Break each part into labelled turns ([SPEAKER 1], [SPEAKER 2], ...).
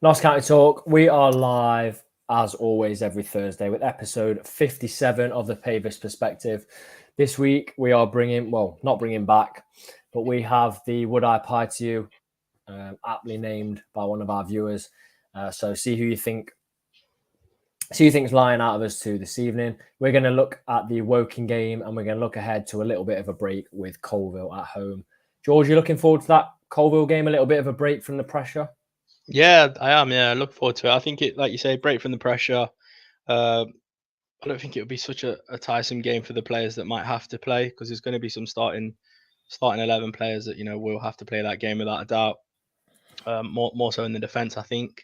[SPEAKER 1] Notts County Talk. We are live as always every Thursday with episode 57 of the Pavis Perspective. This week we are not bringing back, but we have the Would I Pie to You, aptly named by one of our viewers. So see who you think's lying out of us two this evening. We're going to look at the Woking game and we're going to look ahead to a little bit of a break with Coalville at home. George, you looking forward to that Coalville game? A little bit of a break from the pressure?
[SPEAKER 2] Yeah, I am. Yeah, I look forward to it. I think it, like you say, break from the pressure. I don't think it would be such a tiresome game for the players that might have to play, because there's going to be some starting 11 players that will have to play that game without a doubt. More so in the defence, I think.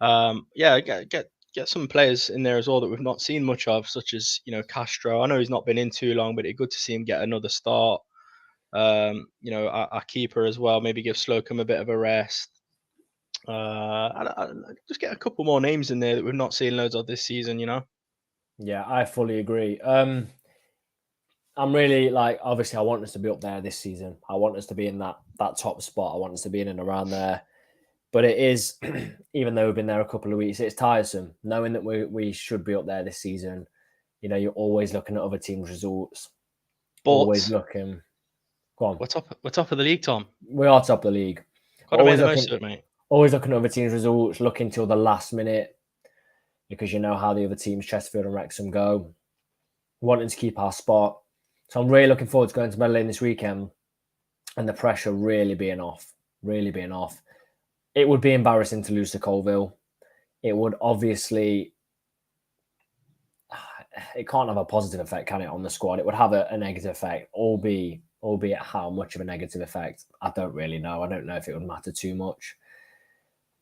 [SPEAKER 2] Yeah, get some players in there as well that we've not seen much of, such as Castro. I know he's not been in too long, but it's good to see him get another start. Our keeper as well. Maybe give Slocum a bit of a rest. I just get a couple more names in there that we've not seen loads of this season.
[SPEAKER 1] Yeah, I fully agree. I'm really obviously I want us to be up there this season. I want us to be in that top spot. I want us to be in and around there. But it is, even though we've been there a couple of weeks, it's tiresome knowing that we should be up there this season. You're always looking at other teams' results.
[SPEAKER 2] But
[SPEAKER 1] always looking. Go on.
[SPEAKER 2] We're top of the league, Tom.
[SPEAKER 1] We are top of the league.
[SPEAKER 2] Got to make the most of it, mate.
[SPEAKER 1] Always looking at other teams' results, looking till the last minute, because you know how the other teams, Chesterfield and Wrexham, go, wanting to keep our spot. So I'm really looking forward to going to Meadow Lane this weekend and the pressure really being off. It would be embarrassing to lose to Coalville. It would obviously, it can't have a positive effect, can it, on the squad? It would have a negative effect, albeit how much of a negative effect, I don't really know. I don't know if it would matter too much.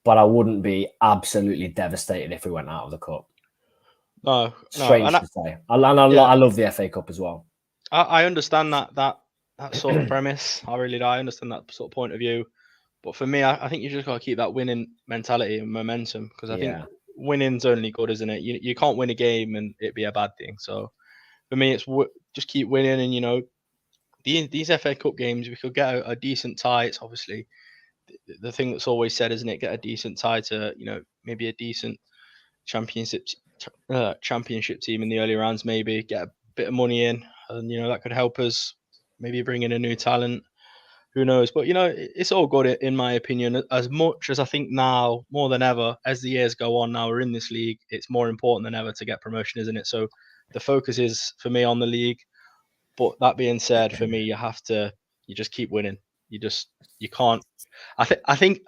[SPEAKER 1] But I wouldn't be absolutely devastated if we went out of the cup.
[SPEAKER 2] No.
[SPEAKER 1] Strange to say. I love the FA Cup as well.
[SPEAKER 2] I understand that sort of premise. I really do. I understand that sort of point of view. But for me, I think you just got to keep that winning mentality and momentum, because I think winning's only good, isn't it? You can't win a game and it be a bad thing. So for me, it's just keep winning. And, these FA Cup games, we could get a decent tie. It's obviously the thing that's always said, isn't it? Get a decent tie to, maybe a decent championship team in the early rounds, maybe get a bit of money in, and that could help us maybe bring in a new talent. Who knows? But it's all good in my opinion. As much as I think now, more than ever, as the years go on, now we're in this league, it's more important than ever to get promotion, isn't it? So the focus is for me on the league. But that being said, for me, you just keep winning. You can't. I think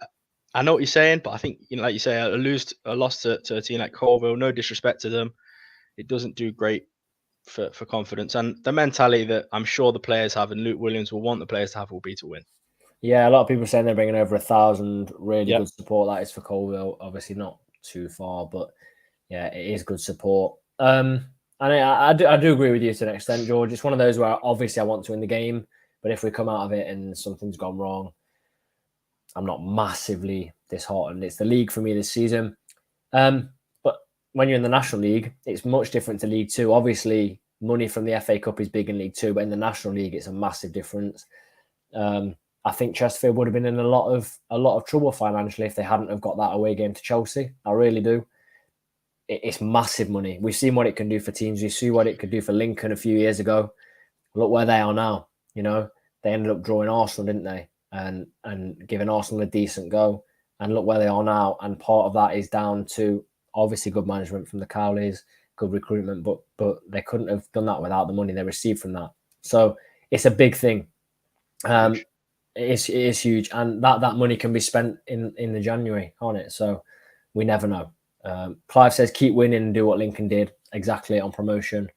[SPEAKER 2] I know what you're saying, but I think like you say, a loss to a team like Coalville. No disrespect to them, it doesn't do great for confidence, and the mentality that I'm sure the players have, and Luke Williams will want the players to have, will be to win.
[SPEAKER 1] Yeah, a lot of people are saying they're bringing over 1,000. Really good support that is for Coalville. Obviously not too far, but yeah, it is good support. And I do agree with you to an extent, George. It's one of those where obviously I want to win the game, but if we come out of it and something's gone wrong, I'm not massively disheartened. It's the league for me this season. But when you're in the National League, it's much different to League Two. Obviously, money from the FA Cup is big in League Two, but in the National League, it's a massive difference. I think Chesterfield would have been in a lot of trouble financially if they hadn't have got that away game to Chelsea. I really do. It's massive money. We've seen what it can do for teams. We see what it could do for Lincoln a few years ago. Look where they are now. They ended up drawing Arsenal, didn't they? And giving Arsenal a decent go. And look where they are now. And part of that is down to obviously good management from the Cowleys, good recruitment, but they couldn't have done that without the money they received from that. So it's a big thing. It is huge, and that money can be spent in the January, can't it? So we never know. Clive says keep winning and do what Lincoln did exactly on promotion.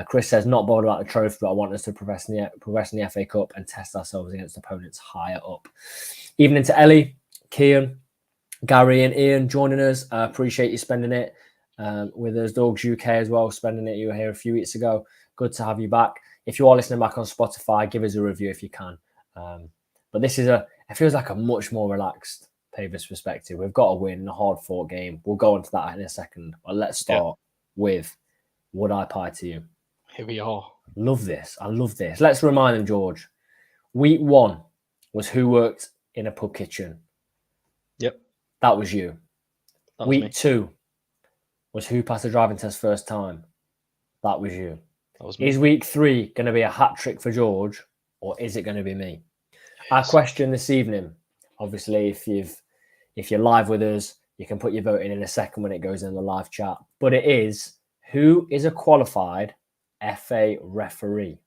[SPEAKER 1] Chris says not bothered about the trophy, but I want us to progress in the FA Cup and test ourselves against opponents higher up. Evening to Ellie, Kian, Gary and Ian joining us. Appreciate you spending it with us. Dogs UK as well, spending it. You were here a few weeks ago. Good to have you back. If you are listening back on Spotify, give us a review if you can. But this is it feels like a much more relaxed Pavis perspective. We've got to win a hard-fought game. We'll go into that in a second. But let's start with Would I Pie to You?
[SPEAKER 2] Here we are.
[SPEAKER 1] Love this. I love this. Let's remind them, George. Week 1 was who worked in a pub kitchen.
[SPEAKER 2] Yep.
[SPEAKER 1] That was you. Week 2 was who passed the driving test first time. That was you.
[SPEAKER 2] That was me.
[SPEAKER 1] Is week 3 going to be a hat trick for George, or is it going to be me?
[SPEAKER 2] Yes.
[SPEAKER 1] Our question this evening, obviously, if you're live with us, you can put your vote in a second when it goes in the live chat. But it is, who is a qualified FA referee?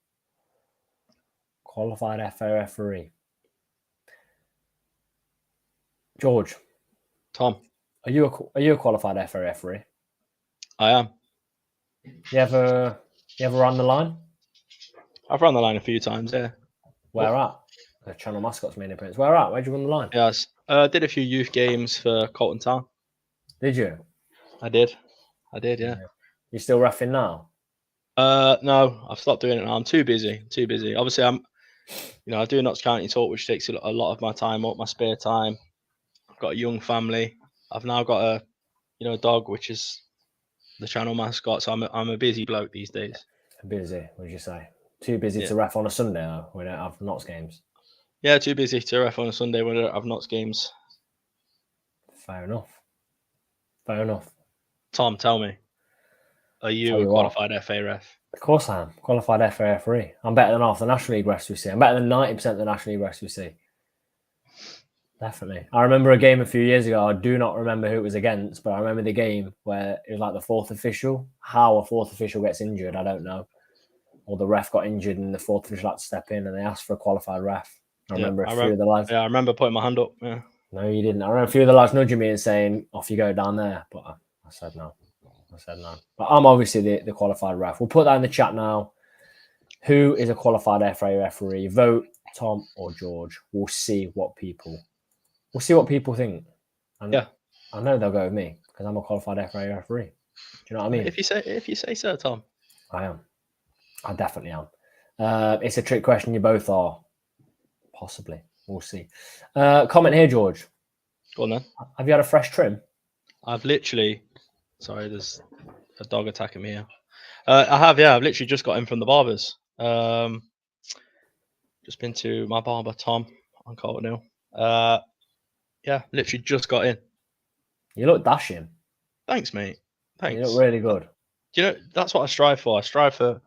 [SPEAKER 1] Qualified FA referee. George.
[SPEAKER 2] Tom.
[SPEAKER 1] Are you a qualified FA referee?
[SPEAKER 2] I am.
[SPEAKER 1] You ever run the line?
[SPEAKER 2] I've run the line a few times, yeah.
[SPEAKER 1] Where at? The channel mascot's main appearance. Where at? Where'd you run the line?
[SPEAKER 2] Yes. I did a few youth games for Colton Town.
[SPEAKER 1] Did you?
[SPEAKER 2] I did, yeah.
[SPEAKER 1] You still reffing now?
[SPEAKER 2] No, I've stopped doing it now. I'm too busy. Obviously, I do Notts County Talk, which takes a lot of my time up, my spare time. I've got a young family. I've now got a dog, which is the channel mascot. So I'm a busy bloke these days.
[SPEAKER 1] Busy, would you say? Too busy to ref on a Sunday though, when we don't have Notts games.
[SPEAKER 2] Yeah, too busy to ref on a Sunday when we don't have Notts games.
[SPEAKER 1] Fair enough.
[SPEAKER 2] Tom, tell me, are you a qualified FA ref?
[SPEAKER 1] Of course I am. Qualified FA referee. I'm better than half the National League refs we see. I'm better than 90% of the National League refs we see. Definitely. I remember a game a few years ago. I do not remember who it was against, but I remember the game where it was like the fourth official. How a fourth official gets injured, I don't know. Or the ref got injured and the fourth official had to step in and they asked for a qualified ref. I remember a few of the lads.
[SPEAKER 2] Yeah, I remember putting my hand up. Yeah.
[SPEAKER 1] No, you didn't. I remember a few of the lads nudging me and saying, off you go down there. But I said no. But I'm obviously the qualified ref. We'll put that in the chat now. Who is a qualified FA referee? Vote Tom or George. We'll see what people think. And
[SPEAKER 2] yeah.
[SPEAKER 1] I know they'll go with me because I'm a qualified FA referee. Do you know what I mean?
[SPEAKER 2] If you say so, Tom.
[SPEAKER 1] I am. I definitely am. It's a trick question. You both are. Possibly. We'll see. Comment here, George.
[SPEAKER 2] Go on then.
[SPEAKER 1] Have you had a fresh trim?
[SPEAKER 2] I've literally... Sorry, there's a dog attacking me here. I have, yeah. I've literally just got in from the barbers. Just been to my barber, Tom, on Coalville. Yeah, literally just got in.
[SPEAKER 1] You look dashing.
[SPEAKER 2] Thanks, mate. Thanks.
[SPEAKER 1] You look really good.
[SPEAKER 2] You know, that's what I strive for. I strive for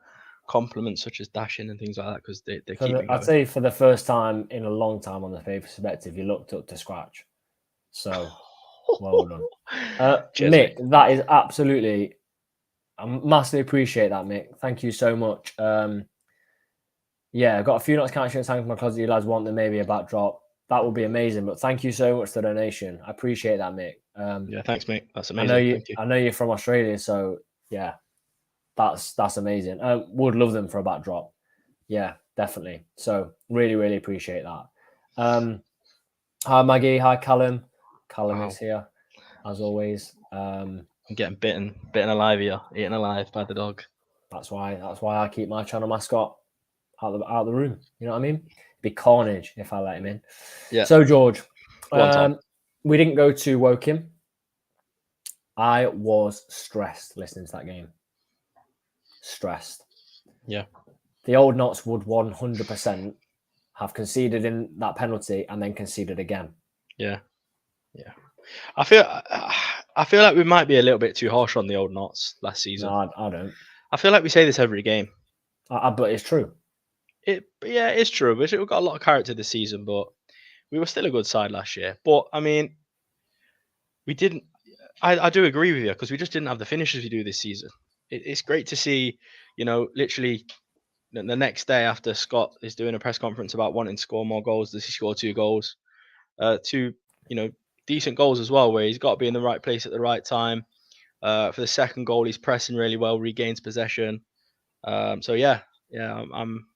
[SPEAKER 2] compliments such as dashing and things like that because they keep me going.
[SPEAKER 1] I'd say for the first time in a long time on the Pavis perspective, you looked up to scratch. So, well done. Cheers, Mick, mate. That is absolutely... I massively appreciate that, Mick. Thank you so much. Yeah, I've got a few Notts County shirts hanging from my closet. You lads want them, maybe a backdrop. That would be amazing. But thank you so much for the donation. I appreciate that, Mick.
[SPEAKER 2] Yeah, thanks, mate. That's amazing.
[SPEAKER 1] I know you're from Australia, so yeah, that's amazing. Would love them for a backdrop. Yeah, definitely. So really, really appreciate that. Hi, Maggie. Hi, Callum. Callum is here, as always.
[SPEAKER 2] I'm getting bitten alive here, eaten alive by the dog.
[SPEAKER 1] That's why I keep my channel mascot out of the room. You know what I mean? It'd be carnage if I let him in.
[SPEAKER 2] Yeah.
[SPEAKER 1] So George, we didn't go to Woking. I was stressed listening to that game. Stressed.
[SPEAKER 2] Yeah.
[SPEAKER 1] The old Notts would 100% have conceded in that penalty and then conceded again.
[SPEAKER 2] Yeah. Yeah. I feel like we might be a little bit too harsh on the old Notts last season.
[SPEAKER 1] No, I don't.
[SPEAKER 2] I feel like we say this every game.
[SPEAKER 1] But it's true.
[SPEAKER 2] It's true. We've got a lot of character this season, but we were still a good side last year. But I mean, we didn't. I do agree with you because we just didn't have the finishes we do this season. It's great to see, literally the next day after Scott is doing a press conference about wanting to score more goals, does he score 2 goals? 2, decent goals as well, where he's got to be in the right place at the right time. For the second goal, he's pressing really well, regains possession. So yeah, I'm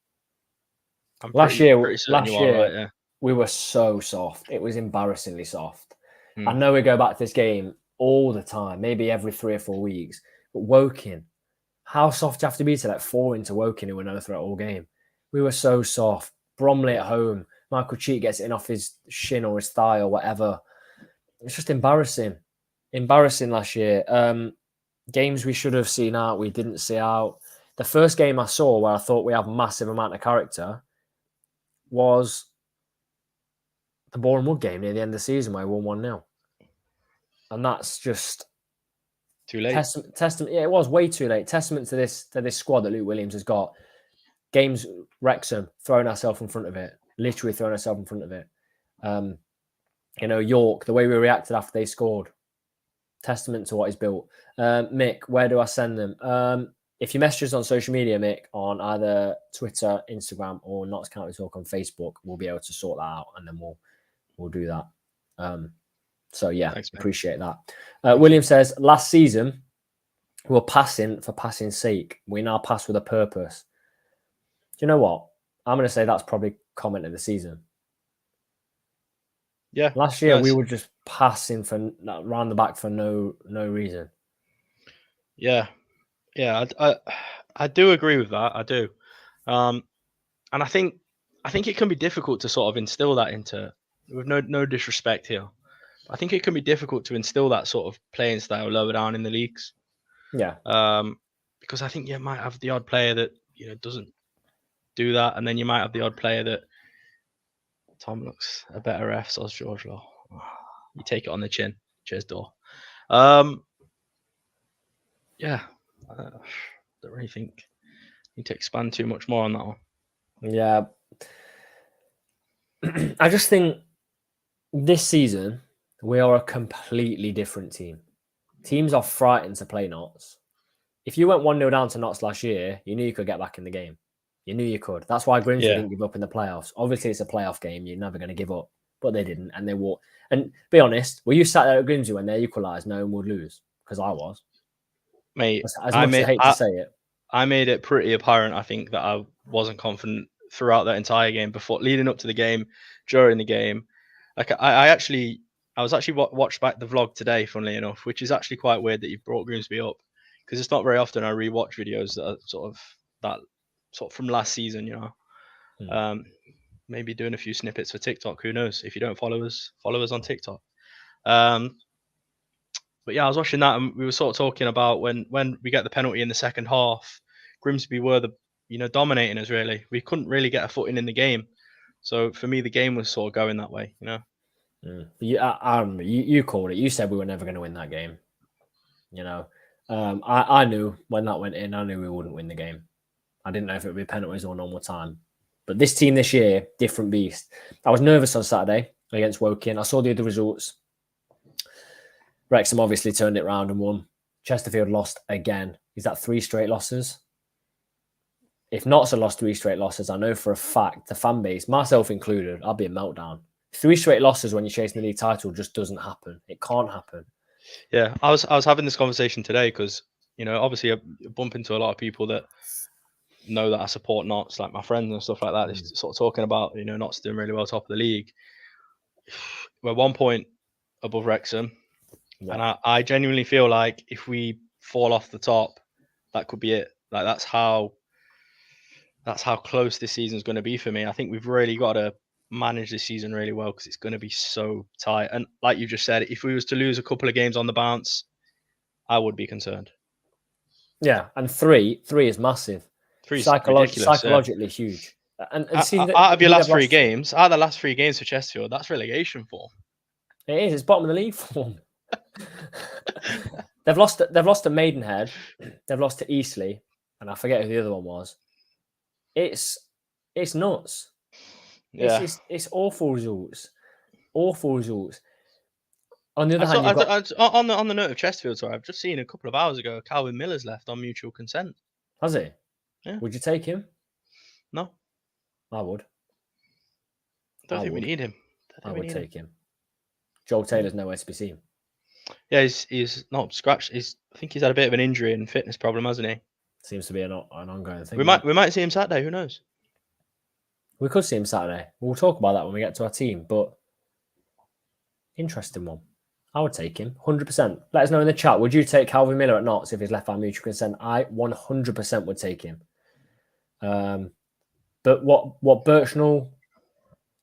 [SPEAKER 1] last year,
[SPEAKER 2] right, yeah.
[SPEAKER 1] We were so soft. It was embarrassingly soft. I know we go back to this game all the time, maybe every 3 or 4 weeks. But Woking, how soft do you have to be to let 4 into Woking who were no threat all game? We were so soft. Bromley at home, Michael Cheek gets it in off his shin or his thigh or whatever. It's just embarrassing. Embarrassing last year. Games we should have seen out, we didn't see out. The first game I saw where I thought we have massive amount of character was the Boreham Wood game near the end of the season where we won 1-0. And that's just
[SPEAKER 2] too late.
[SPEAKER 1] Testament. Yeah, it was way too late. Testament to this squad that Luke Williams has got. Games Wrexham, throwing ourselves in front of it. Literally throwing ourselves in front of it. York, the way we reacted after they scored. Testament to what he's built. Mick, where do I send them? If you message us on social media, Mick, on either Twitter, Instagram, or Notts County Talk on Facebook, we'll be able to sort that out, and then we'll do that. So yeah, thanks, appreciate that. William says, last season we were passing for passing's sake. We now pass with a purpose. Do you know what? I'm going to say that's probably comment of the season.
[SPEAKER 2] Yeah.
[SPEAKER 1] Last year we were just passing for round the back for no reason.
[SPEAKER 2] Yeah. Yeah, I do agree with that. I do. And I think it can be difficult to sort of instill that into, with no disrespect here, I think it can be difficult to instill that sort of playing style lower down in the leagues.
[SPEAKER 1] Yeah.
[SPEAKER 2] Because I think you might have the odd player that doesn't do that, and then you might have the odd player that Tom looks a better ref, so George Law. You take it on the chin. Cheers, door. Yeah. I don't really think you need to expand too much more on that one.
[SPEAKER 1] Yeah. I just think this season we are a completely different team. Teams are frightened to play Notts. If you went 1-0 down to Notts last year, you knew you could get back in the game. You knew you could. That's why Grimsby didn't give up in the playoffs. Obviously, it's a playoff game. You're never going to give up. But they didn't, and they walked. And be honest, were you sat there at Grimsby when they equalised, no one would lose? Because I was.
[SPEAKER 2] Mate,
[SPEAKER 1] as much as I hate to say it.
[SPEAKER 2] I made it pretty apparent, I think, that I wasn't confident throughout that entire game, leading up to the game, during the game. Like I was actually watched back the vlog today, funnily enough, which is actually quite weird that you've brought Grimsby up, because it's not very often I rewatch videos that are sort of from last season, maybe doing a few snippets for TikTok. Who knows? If you don't follow us on TikTok. But yeah, I was watching that, and we were sort of talking about when we get the penalty in the second half, Grimsby were dominating us really. We couldn't really get a footing in the game. So for me, the game was sort of going that way,
[SPEAKER 1] You called it. You said we were never going to win that game. I knew when that went in, I knew we wouldn't win the game. I didn't know if it would be penalties or normal time. But this team this year, different beast. I was nervous on Saturday against Woking. I saw the other results. Wrexham obviously turned it around and won. Chesterfield lost again. Is that 3 straight losses? If Notts had lost 3 straight losses, I know for a fact the fan base, myself included, I'd be a meltdown. 3 straight losses when you're chasing the league title just doesn't happen. It can't happen.
[SPEAKER 2] Yeah, I was having this conversation today because obviously I bump into a lot of people that know that I support Notts, like my friends and stuff like that. They're sort of talking about Notts doing really well top of the league. We're 1 point above Wrexham. Yeah. And I genuinely feel like if we fall off the top, that could be it. Like that's how close this season's going to be for me. I think we've really got to manage this season really well because it's going to be so tight. And like you just said, if we was to lose a couple of games on the bounce, I would be concerned.
[SPEAKER 1] Yeah, and three is massive.
[SPEAKER 2] 3 is psychologically
[SPEAKER 1] huge. And
[SPEAKER 2] out of your last 3 games, out of the last 3 games for Chesterfield, that's relegation form.
[SPEAKER 1] It is. It's bottom of the league form. They've lost to Maidenhead, they've lost to Eastleigh, and I forget who the other one was. It's nuts.
[SPEAKER 2] Yeah,
[SPEAKER 1] it's awful results. Awful results. On the other hand,
[SPEAKER 2] on the note of Chesterfield, sorry, I've just seen a couple of hours ago, Calvin Miller's left on mutual consent.
[SPEAKER 1] Has he?
[SPEAKER 2] Yeah.
[SPEAKER 1] Would you take him?
[SPEAKER 2] No.
[SPEAKER 1] I would.
[SPEAKER 2] I don't think we need him.
[SPEAKER 1] I would take him. Joel Taylor's nowhere to be seen.
[SPEAKER 2] Yeah, he's not scratched. I think he's had a bit of an injury and fitness problem, hasn't he?
[SPEAKER 1] Seems to be an ongoing thing.
[SPEAKER 2] We might see him Saturday. Who knows?
[SPEAKER 1] We could see him Saturday. We'll talk about that when we get to our team. But interesting one. I would take him 100%. Let us know in the chat. Would you take Calvin Miller at Notts if he's left by mutual consent? I 100% would take him. But what Birchnell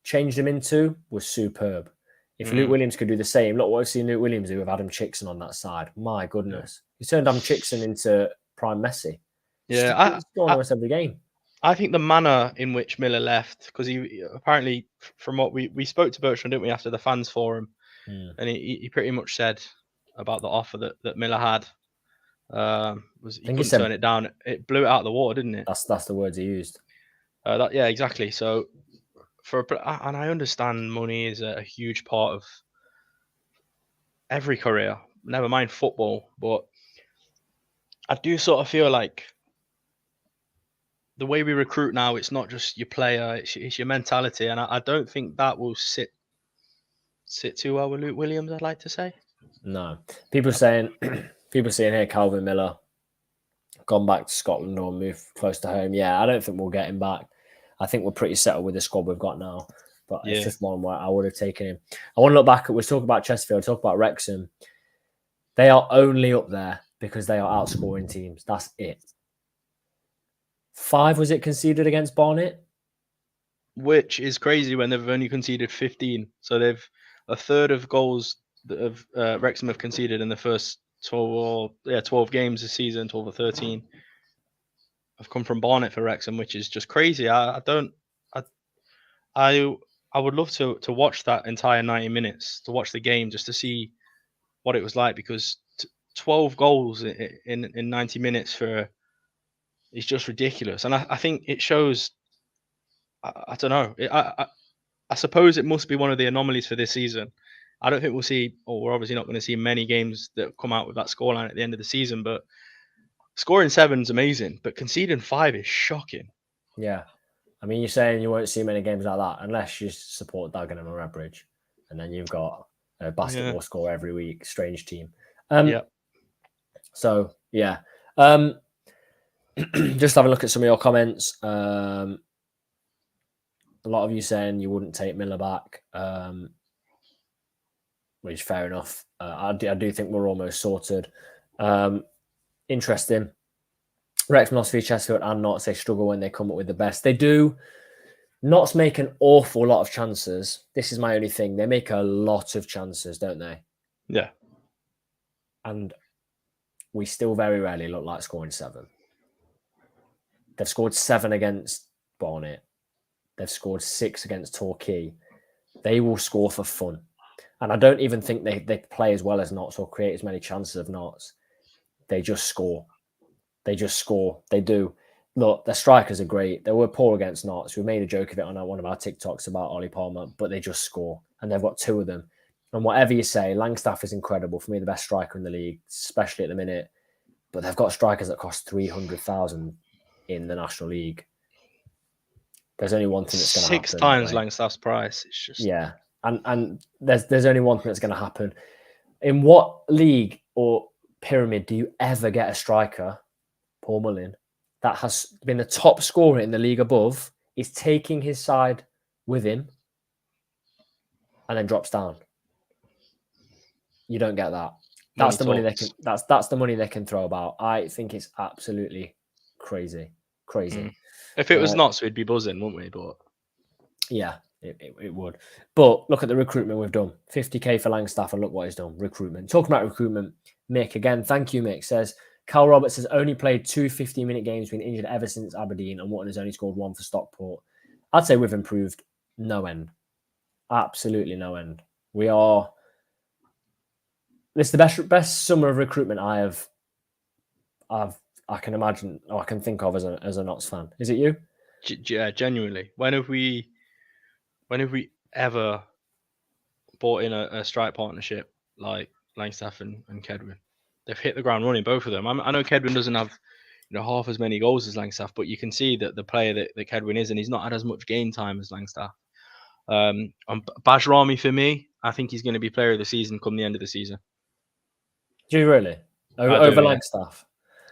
[SPEAKER 1] changed him into was superb. If Luke Williams could do the same, look what we've seen Luke Williams do with Adam Chickson on that side. My goodness. He turned Adam Chickson into prime Messi.
[SPEAKER 2] Yeah.
[SPEAKER 1] He's scoring almost every game.
[SPEAKER 2] I think the manner in which Miller left, because he apparently, from what we spoke to Bertrand, didn't we, after the fans forum, and he pretty much said, about the offer that Miller had. Was he
[SPEAKER 1] think he
[SPEAKER 2] couldn't
[SPEAKER 1] said-
[SPEAKER 2] turn it down. It blew it out of the water, didn't it?
[SPEAKER 1] That's the words he used.
[SPEAKER 2] Yeah, exactly. So and I understand money is a huge part of every career, never mind football, but I do sort of feel like the way we recruit now, it's not just your player, it's your mentality, and I don't think that will sit too well with Luke Williams, I'd like to say.
[SPEAKER 1] No, people saying here Calvin Miller gone back to Scotland or moved close to home. Yeah, I don't think we'll get him back. I think we're pretty settled with the squad we've got now. But it's just one where I would have taken him. I want to look back at, we're talking about Chesterfield, talk about Wrexham. They are only up there because they are outscoring teams. That's it. 5 was it conceded against Barnet?
[SPEAKER 2] Which is crazy when they've only conceded 15. So they've a third of goals that Wrexham have conceded in the first 12 games this season, 12 or 13, have come from Barnet for Wrexham, which is just crazy. I would love to watch that entire 90 minutes, to watch the game just to see what it was like, because 12 goals in 90 minutes is just ridiculous. And I think it shows, I don't know, I suppose it must be one of the anomalies for this season. I don't think we'll see, or we're obviously not going to see many games that come out with that scoreline at the end of the season, but scoring 7 is amazing, but conceding 5 is shocking.
[SPEAKER 1] Yeah. I mean, you're saying you won't see many games like that unless you support Dagenham or Redbridge, and then you've got a basketball score every week. Strange team.
[SPEAKER 2] Yeah.
[SPEAKER 1] So, yeah. Just have a look at some of your comments. A lot of you saying you wouldn't take Miller back, which is fair enough. I do think we're almost sorted. Interesting. Wrexham lost v Chesterfield and Notts. They struggle when they come up with the best. They do. Notts make an awful lot of chances. This is my only thing. They make a lot of chances, don't they?
[SPEAKER 2] Yeah.
[SPEAKER 1] And we still very rarely look like scoring 7. They've scored 7 against Barnet. They've scored 6 against Torquay. They will score for fun. And I don't even think they play as well as Notts or create as many chances as Notts. They just score. They just score. They do. Look, their strikers are great. They were poor against Notts. We made a joke of it on one of our TikToks about Ollie Palmer, but they just score. And they've got 2 of them. And whatever you say, Langstaff is incredible. For me, the best striker in the league, especially at the minute. But they've got strikers that cost 300,000 in the National League. There's only one thing that's going to happen.
[SPEAKER 2] 6 times Langstaff's price. It's just...
[SPEAKER 1] Yeah. And there's only one thing that's going to happen. In what league or pyramid do you ever get a striker, Paul Mullin, that has been the top scorer in the league above, is taking his side with him and then drops down? You don't get that. That's the money they can. That's the money they can throw about. I think it's absolutely crazy.
[SPEAKER 2] If it was Notts, we'd be buzzing, wouldn't we? But
[SPEAKER 1] yeah, it would. But look at the recruitment we've done. 50k for Langstaff, and look what he's done. Recruitment. Talking about recruitment, Mick again. Thank you, Mick. Says Cal Roberts has only played 2 15-minute games, been injured ever since Aberdeen, and Wotton has only scored 1 for Stockport. I'd say we've improved no end. Absolutely no end. We are. This is the best summer of recruitment I can imagine, or I can think of as a Notts fan. Is it you?
[SPEAKER 2] Yeah, genuinely. When have we ever bought in a strike partnership like Langstaff and Kedwin? They've hit the ground running, both of them. I know Kedwin doesn't have half as many goals as Langstaff, but you can see that the player that Kedwin is, and he's not had as much game time as Langstaff. Bajrami, for me, I think he's going to be player of the season come the end of the season.
[SPEAKER 1] Do you really? Over Langstaff?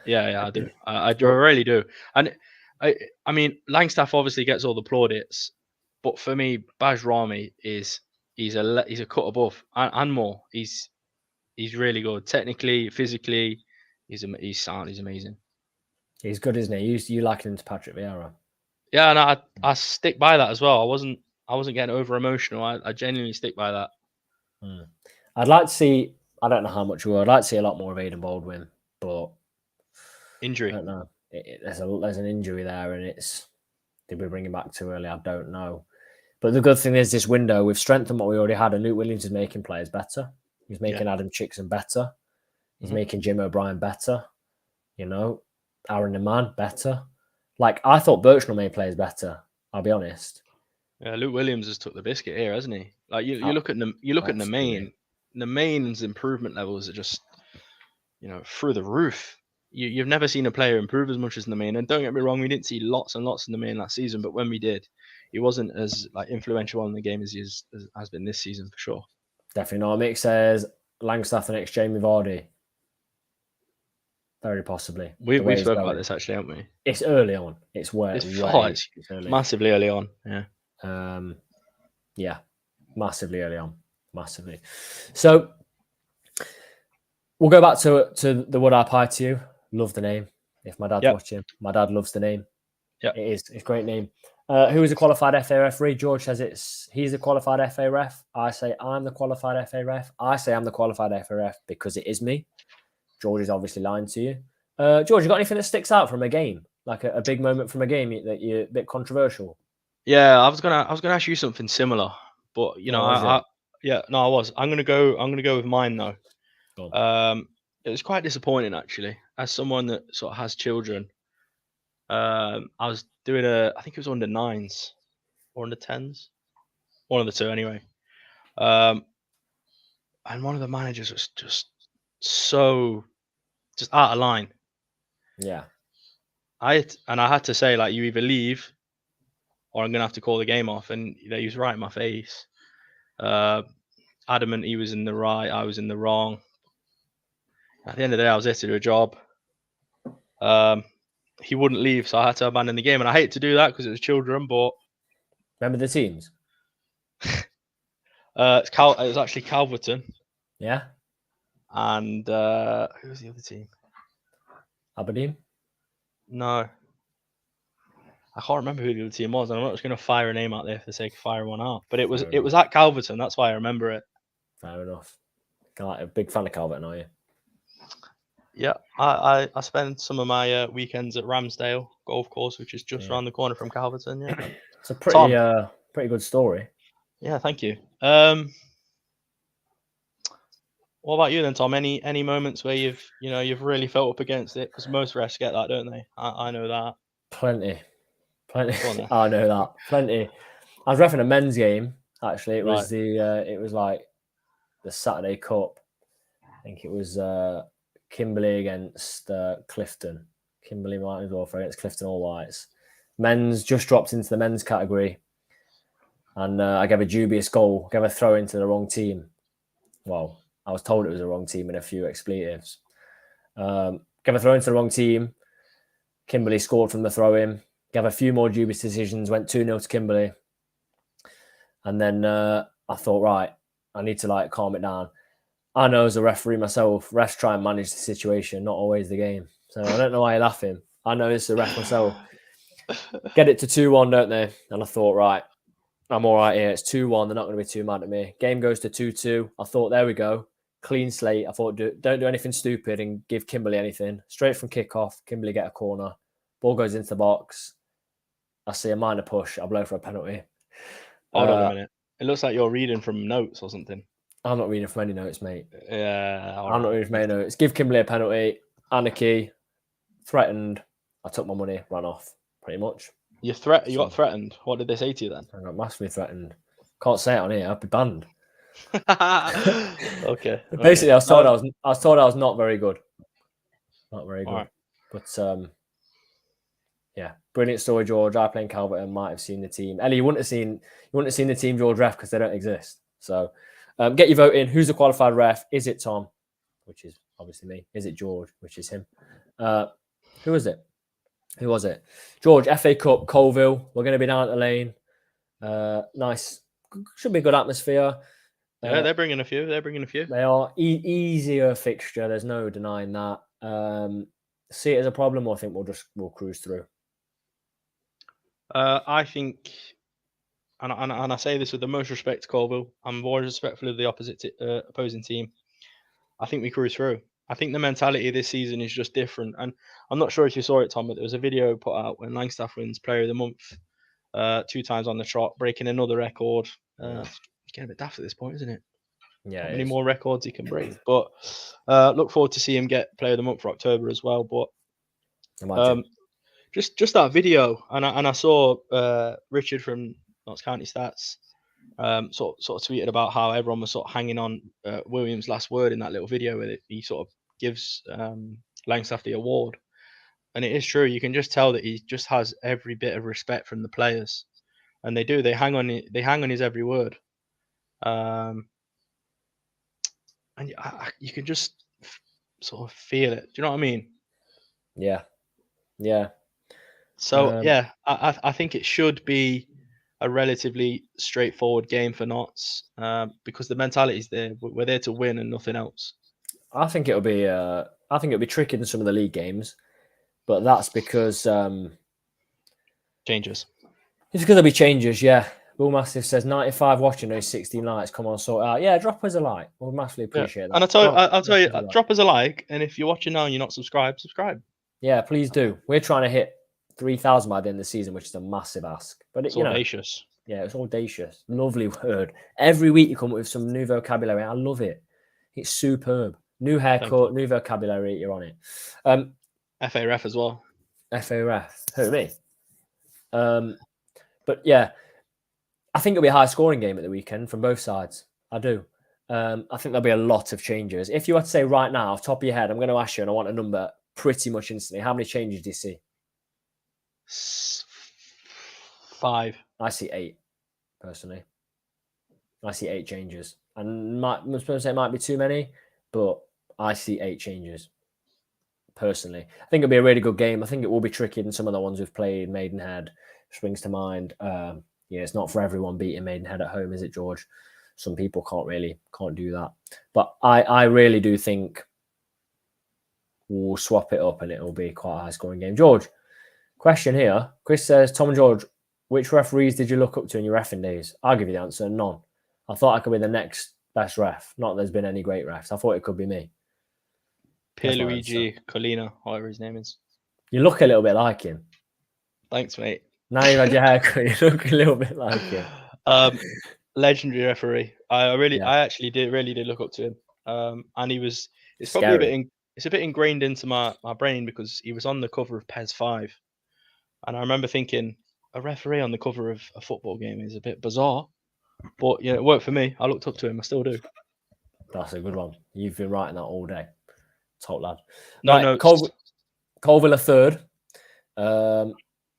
[SPEAKER 2] Yeah, I do. I really do. And I mean, Langstaff obviously gets all the plaudits, but for me, Bajrami he's a cut above and more. He's really good technically, physically. He's sound. He's amazing.
[SPEAKER 1] He's good, isn't he? You liken him to Patrick Vieira?
[SPEAKER 2] Yeah, and I stick by that as well. I wasn't getting over emotional. I genuinely stick by that.
[SPEAKER 1] I'd like to see. I don't know how much we will. I'd like to see a lot more of Aidan Baldwin, but
[SPEAKER 2] injury.
[SPEAKER 1] I don't know. There's an injury there, and did we bring him back too early? I don't know. But the good thing is this window, we've strengthened what we already had, and Luke Williams is making players better. He's making Adam Chickson better. He's making Jim O'Brien better. Aaron the Man better. Like, I thought Birchnell made players better. I'll be honest.
[SPEAKER 2] Yeah, Luke Williams has took the biscuit here, hasn't he? Like you look at the main. The main's improvement levels are just, through the roof. You've never seen a player improve as much as in the main. And don't get me wrong, we didn't see lots and lots in the main last season, but when we did, he wasn't as influential in the game as he has been this season for sure.
[SPEAKER 1] Definitely not. Mick says Langstaff and exchange with Vardy. Very possibly.
[SPEAKER 2] We've spoken about this actually, haven't we?
[SPEAKER 1] It's early on. It's
[SPEAKER 2] massively early on. Yeah.
[SPEAKER 1] Yeah, massively early on. Massively. So we'll go back to the Wood Eye Pie to you. Love the name. If my dad's watching, my dad loves the name.
[SPEAKER 2] Yeah,
[SPEAKER 1] it is. It's a great name. Who is a qualified FA referee? George says he's a qualified FA ref. I say I'm the qualified FA ref. I say I'm the qualified FA ref because it is me. George is obviously lying to you. George, you got anything that sticks out from a game, like a big moment from a game that you're a bit controversial?
[SPEAKER 2] Yeah, I was gonna ask you something similar, but I was. I'm gonna go with mine though. It was quite disappointing actually. As someone that sort of has children, I was doing I think it was under 9s or under 10s, one of the two anyway. And one of the managers was just out of line.
[SPEAKER 1] Yeah.
[SPEAKER 2] I had to say, like, you either leave or I'm gonna have to call the game off, and he was right in my face. Adamant he was in the right, I was in the wrong. At the end of the day, I was there to do a job. He wouldn't leave, so I had to abandon the game, and I hate to do that because it was children. But
[SPEAKER 1] remember the teams?
[SPEAKER 2] It was actually Calverton.
[SPEAKER 1] Yeah.
[SPEAKER 2] And who was the other team?
[SPEAKER 1] Aberdeen?
[SPEAKER 2] No. I can't remember who the other team was, and I'm not just going to fire a name out there for the sake of firing one out. But it was at Calverton. That's why I remember it.
[SPEAKER 1] Fair enough. A big fan of Calverton, are you?
[SPEAKER 2] Yeah, I spend some of my weekends at Ramsdale Golf Course, which is just around the corner from Calverton. Yeah,
[SPEAKER 1] it's a pretty good story.
[SPEAKER 2] Yeah, thank you. What about you then, Tom? Any moments where you've really felt up against it? Because most refs get that, don't they? I know that.
[SPEAKER 1] Plenty. I know that. Plenty. I was reffing a men's game. Actually, it was it was like the Saturday Cup. I think it was Kimberley against Clifton. Kimberley might as well against Clifton All Whites. Men's just dropped into the men's category, and I gave a dubious goal. Gave a throw into the wrong team. Well, I was told it was the wrong team and a few expletives. Gave a throw into the wrong team. Kimberley scored from the throw-in. Gave a few more dubious decisions. Went 2-0 to Kimberley. And then I thought, right, I need to calm it down. I know as a referee myself, refs try and manage the situation, not always the game. So I don't know why you're laughing. I know it's a ref myself. Get it to 2-1, don't they? And I thought, right, I'm all right here. It's 2-1. They're not going to be too mad at me. Game goes to 2-2. I thought, there we go. Clean slate. I thought, don't do anything stupid and give Kimberley anything. Straight from kickoff, Kimberley get a corner. Ball goes into the box. I see a minor push. I blow for a penalty.
[SPEAKER 2] Hold on a minute. It looks like you're reading from notes or something.
[SPEAKER 1] I'm not reading from any notes, mate.
[SPEAKER 2] Yeah.
[SPEAKER 1] I'm not reading from any notes. Give Kimberley a penalty. Anarchy. Threatened. I took my money, ran off. Pretty much.
[SPEAKER 2] You got threatened. What did they say to you then?
[SPEAKER 1] I got massively threatened. Can't say it on here. I'd be banned.
[SPEAKER 2] Okay.
[SPEAKER 1] Basically, I was told I was not very good. Not very good. Right. But yeah, brilliant story, George. I play in Calverton. Might have seen the team. Ellie, you wouldn't have seen the team George ref because they don't exist. So get your vote in. Who's the qualified ref? Is it Tom, which is obviously me? Is it George, which is him? Who is it? Who was it? George, FA Cup, Coalville. We're going to be down at the lane. Nice. Should be a good atmosphere.
[SPEAKER 2] Yeah, they're bringing a few.
[SPEAKER 1] They are easier fixture. There's no denying that. See it as a problem, or I think we'll cruise through.
[SPEAKER 2] I think, and I say this with the most respect to Coalville. I'm always respectful of the opposing team. I think we cruise through. I think the mentality this season is just different. And I'm not sure if you saw it, Tom, but there was a video put out when Langstaff wins Player of the Month 2 times on the trot, breaking another record. It's getting a bit daft at this point, isn't it?
[SPEAKER 1] Yeah,
[SPEAKER 2] how many more records he can break. But look forward to see him get Player of the Month for October as well. But just that video, and I saw Richard from Notts County Stats sort of tweeted about how everyone was sort of hanging on Williams' last word in that little video where he sort of gives Langstaff the award. And it is true. You can just tell that he just has every bit of respect from the players, and they do. They hang on his every word, and you can just sort of feel it. Do you know what I mean?
[SPEAKER 1] Yeah.
[SPEAKER 2] So yeah, I think it should be a relatively straightforward game for Notts because the mentality is there. We're there to win and nothing else.
[SPEAKER 1] I think it'll be tricky than some of the league games, but that's because
[SPEAKER 2] changes.
[SPEAKER 1] It's because there'll be changes. Yeah, Bull Massive says 95 watching those 16 likes. Come on, sort out. Yeah, drop us a like. We'll massively appreciate that.
[SPEAKER 2] And I'll tell you, drop us a like, and if you're watching now and you're not subscribed, subscribe.
[SPEAKER 1] Yeah, please do. We're trying to hit 3,000 by the end of the season, which is a massive ask. But
[SPEAKER 2] it's audacious.
[SPEAKER 1] Yeah, it's audacious. Lovely word. Every week you come up with some new vocabulary. I love it. It's superb. New haircut, new vocabulary. You're on it.
[SPEAKER 2] FA ref as well.
[SPEAKER 1] FA ref. Who, me? But yeah, I think it'll be a high scoring game at the weekend from both sides. I do. I think there'll be a lot of changes. If you had to say right now, off the top of your head, I'm going to ask you, and I want a number pretty much instantly. How many changes do you see?
[SPEAKER 2] 5.
[SPEAKER 1] I see 8, personally. I see 8 changes. And I'm supposed to say it might be too many, but I see 8 changes, personally. I think it'll be a really good game. I think it will be trickier than some of the ones we've played. Maidenhead springs to mind. Yeah, it's not for everyone beating Maidenhead at home, is it, George? Some people can't do that. But I really do think we'll swap it up and it'll be quite a high-scoring game. George, question here. Chris says, Tom and George, which referees did you look up to in your reffing days? I'll give you the answer, none. I thought I could be the next best ref. Not that there's been any great refs. I thought it could be me.
[SPEAKER 2] Pierluigi Colina, whatever his name is.
[SPEAKER 1] You look a little bit like him.
[SPEAKER 2] Thanks, mate.
[SPEAKER 1] Now you've had your haircut, you look a little bit like him.
[SPEAKER 2] Legendary referee. I actually really did look up to him. And it's probably a bit ingrained into my brain because he was on the cover of PES 5. And I remember thinking, a referee on the cover of a football game is a bit bizarre. But yeah, it worked for me. I looked up to him. I still do.
[SPEAKER 1] That's a good one. You've been writing that all day. Top lad.
[SPEAKER 2] No.
[SPEAKER 1] Coalville are third.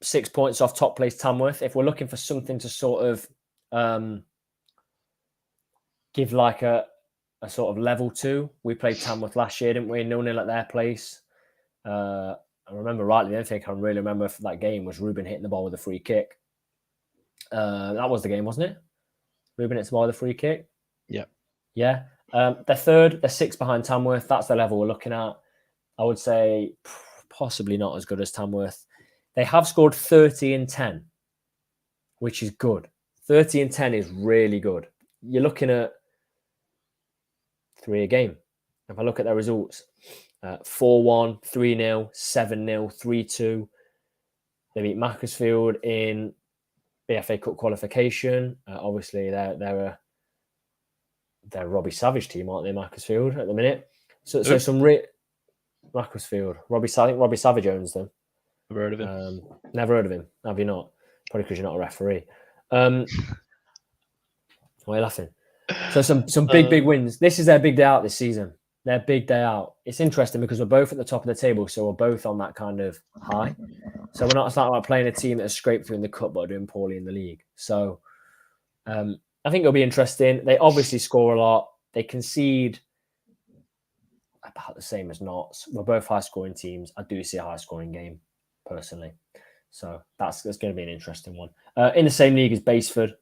[SPEAKER 1] 6 points off top place Tamworth. If we're looking for something to sort of give like a sort of level 2, we played Tamworth last year, didn't we? 0-0 at their place. I remember rightly, the only thing I can really remember for that game was Ruben hitting the ball with a free kick. That was the game, wasn't it? Ruben hits the ball with a free kick.
[SPEAKER 2] Yeah.
[SPEAKER 1] Yeah. They're third. They're 6 behind Tamworth. That's the level we're looking at. I would say possibly not as good as Tamworth. They have scored 30 and 10, which is good. 30 and 10 is really good. You're looking at 3 a game. If I look at their results, 4-1, 3-0, 7-0, 3-2. They beat Macclesfield in the FA Cup qualification. Obviously, they're a Robbie Savage team, aren't they, Macclesfield, at the minute? So some Macclesfield. I think Robbie Savage owns them.
[SPEAKER 2] Never heard of him.
[SPEAKER 1] Never heard of him. Have you not? Probably because you're not a referee. Why are you laughing? So some big wins. This is their big day out this season. Their big day out. It's interesting because we're both at the top of the table, so we're both on that kind of high. So we're not. It's not like playing a team that has scraped through in the cup but are doing poorly in the league. So I think it'll be interesting. They obviously score a lot. They concede about the same as Notts. We're both high-scoring teams. I do see a high-scoring game, personally. So that's going to be an interesting one. In the same league as Baseford,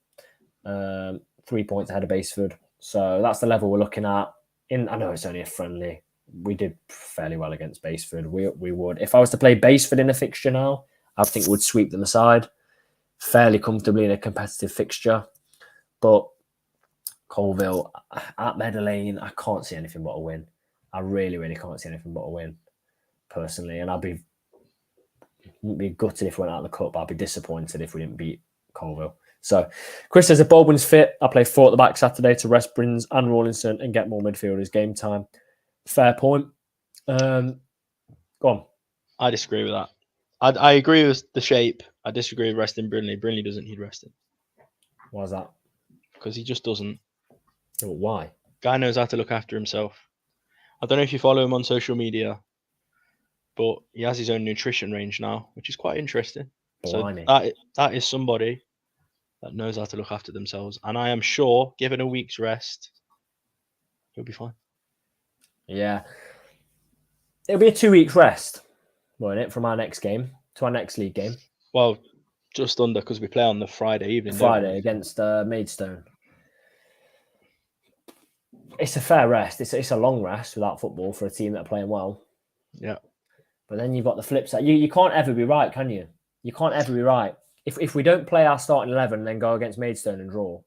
[SPEAKER 1] 3 points ahead of Baseford. So that's the level we're looking at. I know it's only a friendly. We did fairly well against Baseford. We would. If I was to play Baseford in a fixture now, I think we'd sweep them aside fairly comfortably in a competitive fixture. But Coalville at Meadow Lane, I can't see anything but a win. I really, really can't see anything but a win, personally. And I'd be gutted if we went out of the cup. I'd be disappointed if we didn't beat Coalville. So Chris says if Baldwin's fit, I play 4 at the back Saturday to rest Brins and Rawlinson and get more midfielders game time. Fair point. Go on.
[SPEAKER 2] I disagree with that. I agree with the shape. I disagree with resting Brinley. Brinley doesn't need resting.
[SPEAKER 1] Why is that?
[SPEAKER 2] Because he just doesn't.
[SPEAKER 1] Well, why?
[SPEAKER 2] Guy knows how to look after himself. I don't know if you follow him on social media, but he has his own nutrition range now, which is quite interesting.
[SPEAKER 1] Blimey.
[SPEAKER 2] So that is somebody that knows how to look after themselves. And I am sure, given a week's rest, he'll be fine.
[SPEAKER 1] Yeah. It'll be a 2 weeks rest, won't it, from our next game to our next league game?
[SPEAKER 2] Well, just under, because we play on the Friday evening.
[SPEAKER 1] Friday against Maidstone. It's a fair rest. It's a long rest without football for a team that are playing well.
[SPEAKER 2] Yeah.
[SPEAKER 1] But then you've got the flip side. You can't ever be right, can you? You can't ever be right. If we don't play our starting 11 and then go against Maidstone and draw,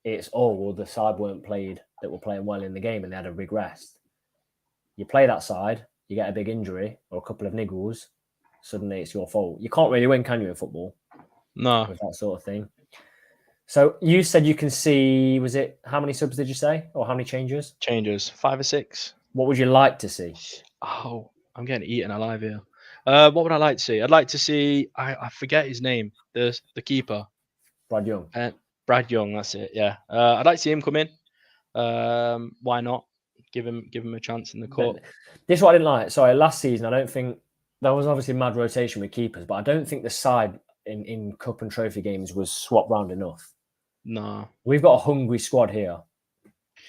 [SPEAKER 1] it's, well, the side weren't played that were playing well in the game and they had a big rest. You play that side, you get a big injury or a couple of niggles, suddenly it's your fault. You can't really win, can you, in football?
[SPEAKER 2] No.
[SPEAKER 1] With that sort of thing. So you said you can see, was it, how many subs did you say? Or how many changes?
[SPEAKER 2] Changes. 5 or 6.
[SPEAKER 1] What would you like to see?
[SPEAKER 2] Oh, I'm getting eaten alive here. What would I like to see? I'd like to see, I forget his name, the keeper.
[SPEAKER 1] Brad Young.
[SPEAKER 2] Brad Young, that's it, yeah. I'd like to see him come in. Why not? Give him a chance in the cup.
[SPEAKER 1] This is what I didn't like. Sorry, last season, I don't think, there was obviously mad rotation with keepers, but I don't think the side in cup and trophy games was swapped round enough.
[SPEAKER 2] No.
[SPEAKER 1] We've got a hungry squad here.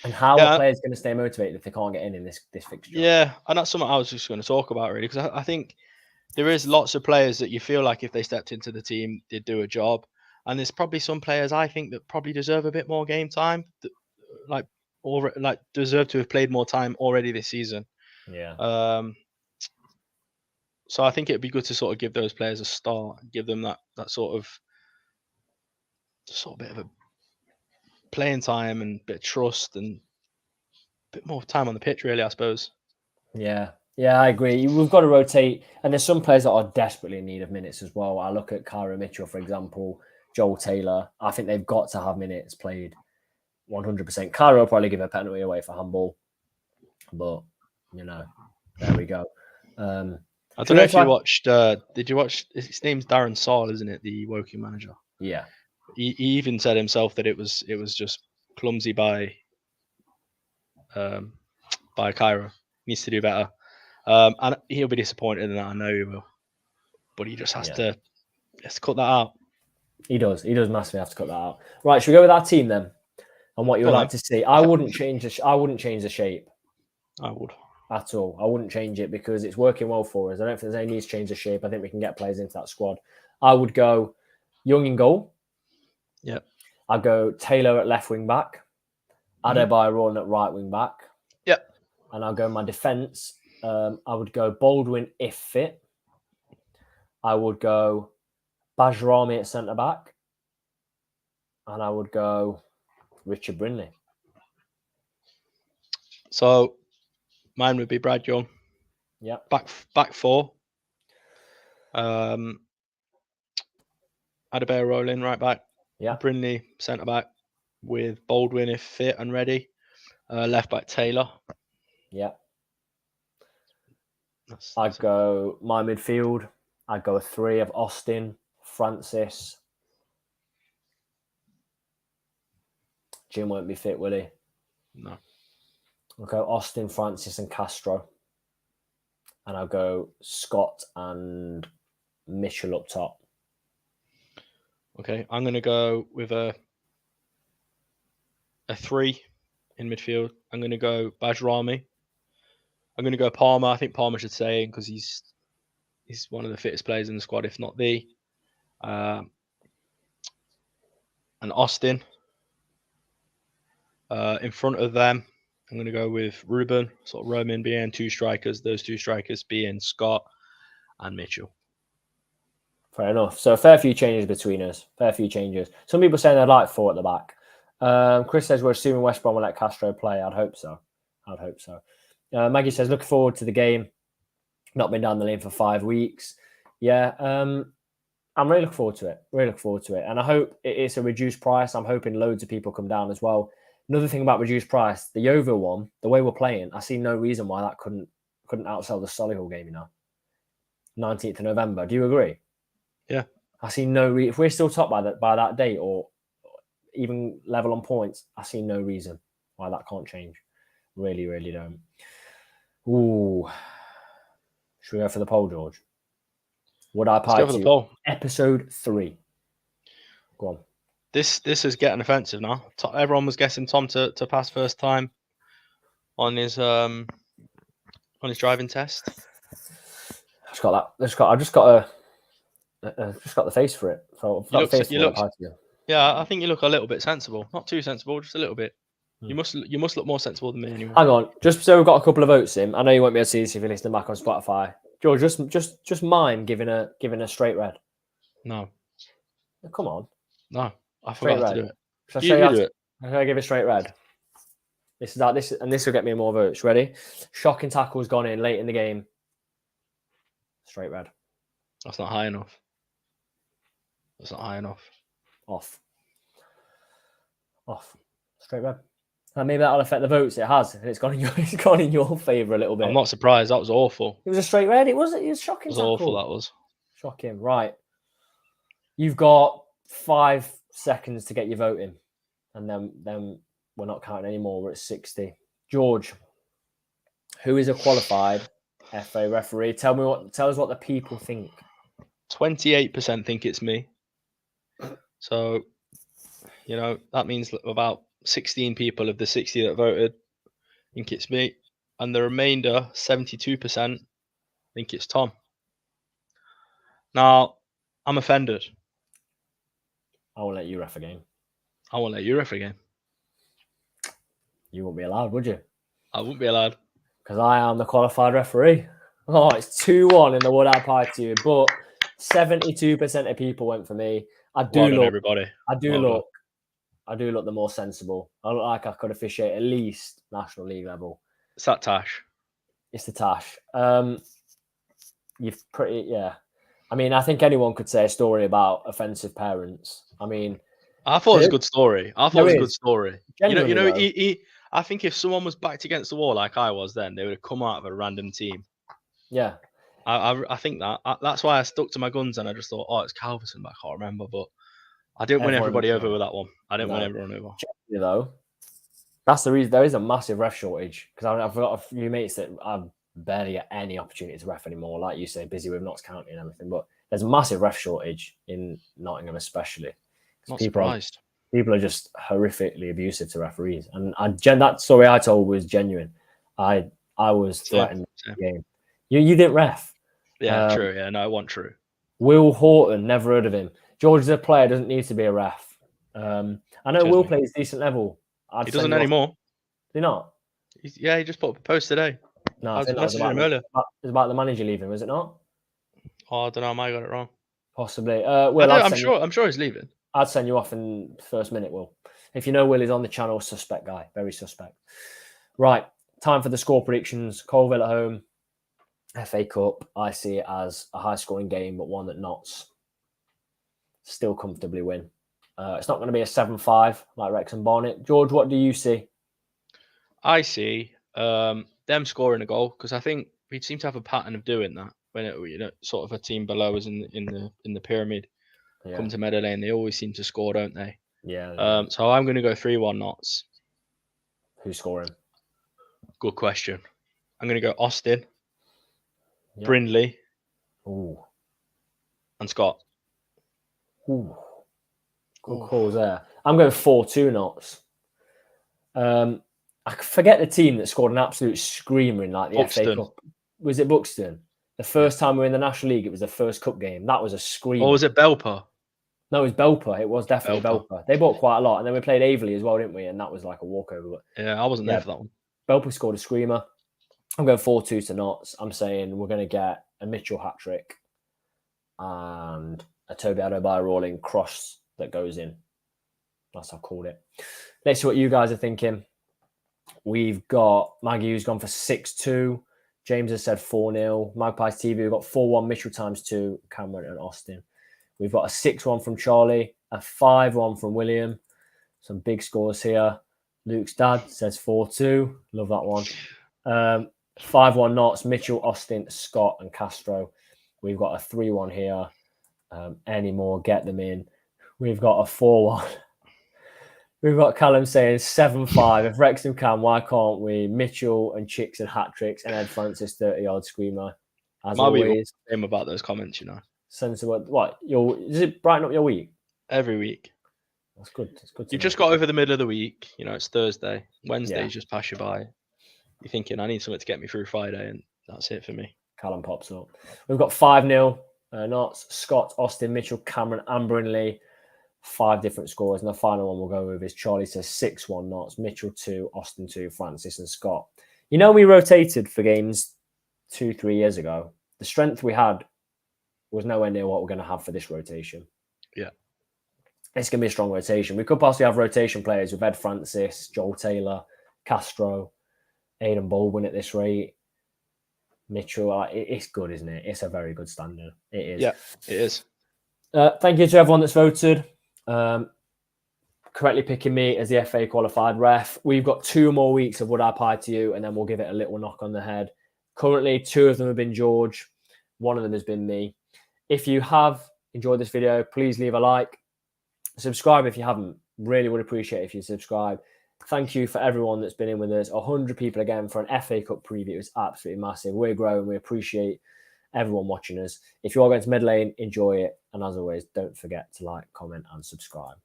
[SPEAKER 1] And how are players going to stay motivated if they can't get in this fixture?
[SPEAKER 2] Yeah, and that's something I was just going to talk about, really, because I think there is lots of players that you feel like if they stepped into the team, they'd do a job. And there's probably some players I think that probably deserve a bit more game time, that, deserve to have played more time already this season.
[SPEAKER 1] Yeah.
[SPEAKER 2] So I think it'd be good to sort of give those players a start, give them that sort of bit of a playing time and bit of trust and a bit more time on the pitch, really, I suppose.
[SPEAKER 1] Yeah, I agree. We've got to rotate, and there's some players that are desperately in need of minutes as well. I look at Kyra Mitchell, for example, Joel Taylor. I think they've got to have minutes played 100%. Kyra will probably give a penalty away for handball, but, there we go.
[SPEAKER 2] I don't know if you watched, did you watch, his name's Darren Saul, isn't it, the Woking manager?
[SPEAKER 1] Yeah.
[SPEAKER 2] He even said himself that it was just clumsy by Kyra. Needs to do better. And he'll be disappointed in that, I know he will. But he just has to cut that out.
[SPEAKER 1] He does massively have to cut that out. Right, should we go with our team then? And what you would like to see? I wouldn't change the shape.
[SPEAKER 2] I would.
[SPEAKER 1] At all. I wouldn't change it because it's working well for us. I don't think there's any need to change the shape. I think we can get players into that squad. I would go Young in goal.
[SPEAKER 2] Yeah.
[SPEAKER 1] I'd go Taylor at left wing back. Adebayo at right wing back.
[SPEAKER 2] Yeah.
[SPEAKER 1] And I'll go my defence. I would go Baldwin if fit. I would go Bajrami at centre back. And I would go Richard Brinley.
[SPEAKER 2] So mine would be Brad Young.
[SPEAKER 1] Yeah.
[SPEAKER 2] Back 4. Adebayo rolling right back.
[SPEAKER 1] Yeah.
[SPEAKER 2] Brinley centre back with Baldwin if fit and ready. Left back Taylor.
[SPEAKER 1] Yeah. I'd go my midfield. I'd go a 3 of Austin, Francis. Jim won't be fit, will he?
[SPEAKER 2] No.
[SPEAKER 1] I'll go Austin, Francis, and Castro. And I'll go Scott and Mitchell up top.
[SPEAKER 2] Okay, I'm going to go with a 3 in midfield. I'm going to go Bajrami. I'm going to go Palmer. I think Palmer should stay in because he's one of the fittest players in the squad, if not the. And Austin. In front of them, I'm going to go with Ruben, sort of Roman being 2 strikers. Those 2 strikers being Scott and Mitchell.
[SPEAKER 1] Fair enough. So a fair few changes between us. Fair few changes. Some people saying they'd like 4 at the back. Chris says we're assuming West Brom will let Castro play. I'd hope so. Maggie says looking forward to the game. Not been down the lane for 5 weeks. Yeah. I'm really looking forward to it. Really looking forward to it. And I hope it's a reduced price. I'm hoping loads of people come down as well. Another thing about reduced price, the Yeovil one, the way we're playing, I see no reason why that couldn't outsell the Solihull game, 19th of November. Do you agree?
[SPEAKER 2] Yeah.
[SPEAKER 1] I see no reason. If we're still top by that date or even level on points, I see no reason why that can't change. Really, really don't. Ooh. Should we go for the poll, George? Would I pie to you? Episode 3. Go on.
[SPEAKER 2] This is getting offensive now. Everyone was guessing Tom to pass first time on his driving test.
[SPEAKER 1] I just got the face for it. So I've got the face for it. Pie to you.
[SPEAKER 2] Yeah, I think you look a little bit sensible. Not too sensible, just a little bit. You must look more sensible than me anyway.
[SPEAKER 1] Hang on, just so we've got a couple of votes in. I know you won't be able to see this if you're listening back on Spotify. George, just mind giving a straight red.
[SPEAKER 2] No.
[SPEAKER 1] Come on.
[SPEAKER 2] No, I forgot to do it.
[SPEAKER 1] Shall I show you do it? I'm gonna give it straight red. This will get me more votes. Ready? Shocking tackle's gone in late in the game. Straight red.
[SPEAKER 2] That's not high enough.
[SPEAKER 1] Off. Straight red. And maybe that'll affect the votes. It has. And it's gone in your favour a little bit.
[SPEAKER 2] I'm not surprised. That was awful.
[SPEAKER 1] It was a straight red. It was shocking.
[SPEAKER 2] It was awful. That was
[SPEAKER 1] shocking. Right. You've got 5 seconds to get your vote in, and then we're not counting anymore. We're at 60. George, who is a qualified FA referee? Tell us what the people think.
[SPEAKER 2] 28% think it's me. So, that means about 16 people of the 60 that voted think it's me, and the remainder, 72%, think it's Tom. Now, I'm offended.
[SPEAKER 1] I won't let you ref a game. You wouldn't be allowed, would you?
[SPEAKER 2] I wouldn't be allowed.
[SPEAKER 1] Because I am the qualified referee. Oh, it's 2-1 in the Would I Pie to you. But 72% of people went for me. I do look the more sensible. I look like I could officiate at least National League level.
[SPEAKER 2] It's that Tash.
[SPEAKER 1] It's the Tash. I mean, I think anyone could say a story about offensive parents. I mean,
[SPEAKER 2] I thought it was a good story.
[SPEAKER 1] Genuinely,
[SPEAKER 2] I think if someone was backed against the wall like I was then, they would have come out of a random team.
[SPEAKER 1] Yeah.
[SPEAKER 2] I think that's why I stuck to my guns and I just thought, it's Calverton, but I can't remember. But I didn't win everybody over with that one. I didn't win everyone over.
[SPEAKER 1] Though, that's the reason there is a massive ref shortage, because I've got a few mates that I barely get any opportunity to ref anymore. Like you say, busy with Notts County and everything. But there's a massive ref shortage in Nottingham, especially.
[SPEAKER 2] Not surprised.
[SPEAKER 1] People are just horrifically abusive to referees, and that story I told was genuine. I was threatened in the game. You didn't ref.
[SPEAKER 2] Yeah, true. Yeah, no, it wasn't true.
[SPEAKER 1] Will Horton, never heard of him. George is a player, doesn't need to be a ref. I know Will plays decent level.
[SPEAKER 2] He doesn't anymore.
[SPEAKER 1] Does he not?
[SPEAKER 2] He just put up a post today.
[SPEAKER 1] No, I think that was about the manager leaving, was it not?
[SPEAKER 2] Oh, I don't know. I might have got it wrong.
[SPEAKER 1] Possibly.
[SPEAKER 2] I'm sure he's leaving.
[SPEAKER 1] I'd send you off in the first minute, Will. If you know Will is on the channel, suspect guy. Very suspect. Right. Time for the score predictions. Coalville at home. FA Cup. I see it as a high-scoring game, but one that Notts still comfortably win. It's not going to be a 7-5 like Wrexham Barnet. George, what do you see?
[SPEAKER 2] I see them scoring a goal, because I think we seem to have a pattern of doing that when sort of a team below us in the pyramid come to Meadow Lane. They always seem to score, don't they?
[SPEAKER 1] Yeah.
[SPEAKER 2] So I'm going to go 3-1 Notts.
[SPEAKER 1] Who's scoring?
[SPEAKER 2] Good question. I'm going to go Austin, Brindley, and Scott.
[SPEAKER 1] Ooh. Good calls there. I'm going 4-2 Notts. I forget the team that scored an absolute screamer in like the FA Cup. Was it Buxton? The first time we were in the National League, it was the first cup game. That was a screamer.
[SPEAKER 2] Or was it Belper?
[SPEAKER 1] No, it was Belper. It was definitely Belper. They bought quite a lot. And then we played Aveley as well, didn't we? And that was like a walkover. But
[SPEAKER 2] yeah, I wasn't there for that one.
[SPEAKER 1] Belper scored a screamer. I'm going 4-2 to Notts. I'm saying we're going to get a Mitchell hat-trick and a Toby Adebayo-Rolling cross that goes in. That's how I've called it. Let's see what you guys are thinking. We've got Maggie, who's gone for 6-2. James has said 4-0. Magpies TV, we've got 4-1 Mitchell times 2, Cameron and Austin. We've got a 6-1 from Charlie, a 5-1 from William. Some big scores here. Luke's dad says 4-2. Love that one. 5-1 Knots, Mitchell, Austin, Scott, and Castro. We've got a 3-1 here. Any more, get them in. We've got a 4-1. We've got Callum saying 7-5. If Wrexham can, why can't we? Mitchell and Chicks and hat tricks, and Ed Francis 30-yard screamer. As always,
[SPEAKER 2] him about those comments,
[SPEAKER 1] sensible. What? Does it brighten up your week?
[SPEAKER 2] Every week.
[SPEAKER 1] That's good. That's good.
[SPEAKER 2] You've just got over the middle of the week. It's Thursday. Wednesdays just pass you by. You're thinking, I need something to get me through Friday, and that's it for me.
[SPEAKER 1] Callum pops up. We've got 5-0. Knots, Scott, Austin, Mitchell, Cameron, Amber, and Lee. 5 different scores. And the final one we'll go with is Charlie says 6-1 Knots, Mitchell 2, Austin 2, Francis and Scott. We rotated for games 2-3 years ago. The strength we had was nowhere near what we're going to have for this rotation.
[SPEAKER 2] Yeah.
[SPEAKER 1] It's going to be a strong rotation. We could possibly have rotation players with Ed Francis, Joel Taylor, Castro, Aidan Baldwin at this rate. Mitchell, it's good, isn't it? It's a very good standard. It is.
[SPEAKER 2] Yeah, it is.
[SPEAKER 1] Thank you to everyone that's voted. Correctly picking me as the FA qualified ref. We've got 2 more weeks of Would I Pie to You, and then we'll give it a little knock on the head. Currently, 2 of them have been George. 1 of them has been me. If you have enjoyed this video, please leave a like. Subscribe if you haven't. Really would appreciate it if you subscribe. Thank you for everyone that's been in with us. 100 people again for an FA Cup preview. It's absolutely massive. We're growing. We appreciate everyone watching us. If you are going to Meadow Lane, enjoy it. And as always, don't forget to like, comment, and subscribe.